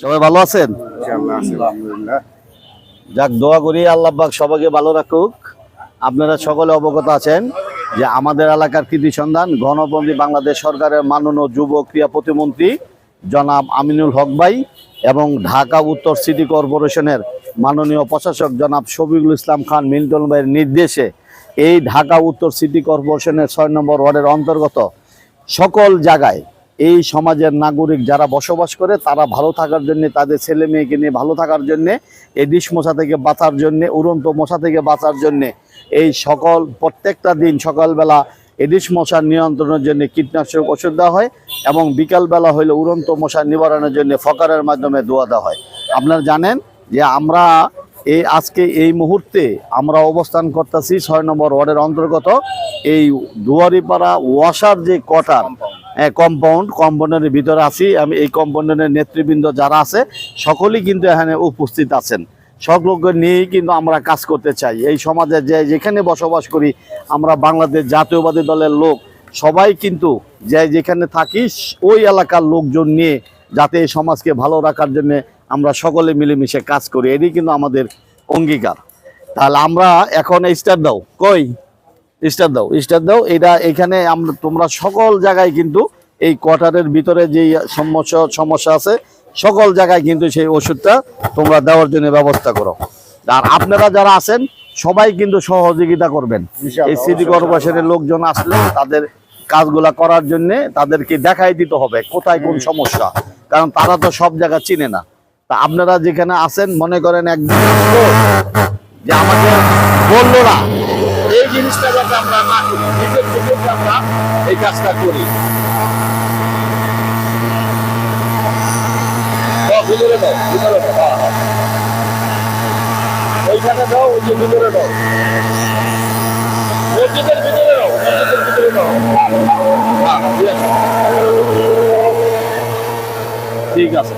সবাই ভালো আছেন? যাক, দোয়া করি আল্লাহ পাক সবাইকে ভালো রাখুক। আপনারা সকলে অবগত আছেন যে আমাদের এলাকার কৃতি সন্ধান গণপন্থী বাংলাদেশ সরকারের মাননীয় যুব ক্রীড়া প্রতিমন্ত্রী জনাব আমিনুল হক ভাই এবং ঢাকা উত্তর সিটি কর্পোরেশনের মাননীয় প্রশাসক জনাব শফিকুল ইসলাম খান মিল্টন ভাইয়ের নির্দেশে এই ঢাকা উত্তর সিটি কর্পোরেশনের ৬ নম্বর ওয়ার্ডের অন্তর্গত সকল জায়গায় এই সমাজের নাগরিক যারা বসবাস করে তারা ভালো থাকার জন্য, তাদের ছেলে মেয়েকে নিয়ে ভালো থাকার জন্যে, এডিস মশা থেকে বাঁচার জন্যে, উড়ন্ত মশা থেকে বাঁচার জন্যে এই সকল প্রত্যেকটা দিন সকালবেলা এডিস মশার নিয়ন্ত্রণের জন্য কীটনাশক ওষুধ দেওয়া হয় এবং বিকালবেলা হইলে উড়ন্ত মশা নিবারণের জন্য ফকারের মাধ্যমে দোয়া দেওয়া হয়। আপনারা জানেন যে আমরা আজকে এই মুহূর্তে আমরা অবস্থান করতেছি ৬ নম্বর ওয়ার্ডের অন্তর্গত এই দুয়ারিপাড়া ওয়াসার যে কোয়ার্টার কম্পাউন্ডের ভিতরে আছি আমি। এই কম্পাউন্ডের নেতৃবৃন্দ যারা আছে সকলেই কিন্তু এখানে উপস্থিত আছেন। সকলকে নিয়েই কিন্তু আমরা কাজ করতে চাই। এই সমাজে যেখানে বসবাস করি আমরা বাংলাদেশ জাতীয়বাদী দলের লোক সবাই কিন্তু যেখানে থাকি ওই এলাকার লোকজন নিয়ে যাতে এই সমাজকে ভালো রাখার জন্য আমরা সকলে মিলেমিশে কাজ করি, এটি কিন্তু আমাদের অঙ্গীকার। তাহলে আমরা এখন স্টার্ট দাও, স্টার্ট দাও এটা। এখানে তোমরা সকল জায়গায় কিন্তু এই কোয়ার্টারের ভিতরে যে সমস্যা আছে সকল জায়গায় কিন্তু সেই ওষুধটা তোমরা দেওয়ার জন্য ব্যবস্থা করো। আর আপনারা যারা আছেন সবাই কিন্তু সহযোগিতা করবেন। এই সিটি কর্পোরেশনের লোকজন আসলে তাদের কাজগুলা করার জন্য তাদেরকে দেখাই দিতে হবে কোথায় কোন সমস্যা, কারণ তারা তো সব জায়গা চিনে না। তা আপনারা যেখানে আছেন মনে করেন একদিন যে আমাকে বললো না এই জিনিসটা যাতে আমরা না করি, নিজের থেকে আমরা এই কাজটা করি। ভিতরে দাও, ভিতরে দাও, ওইখানে দাও, ওই যে ভিতরে দাও, মসজিদের ভিতরে দাও, মসজিদের ভিতরে দাও। ঠিক আছে।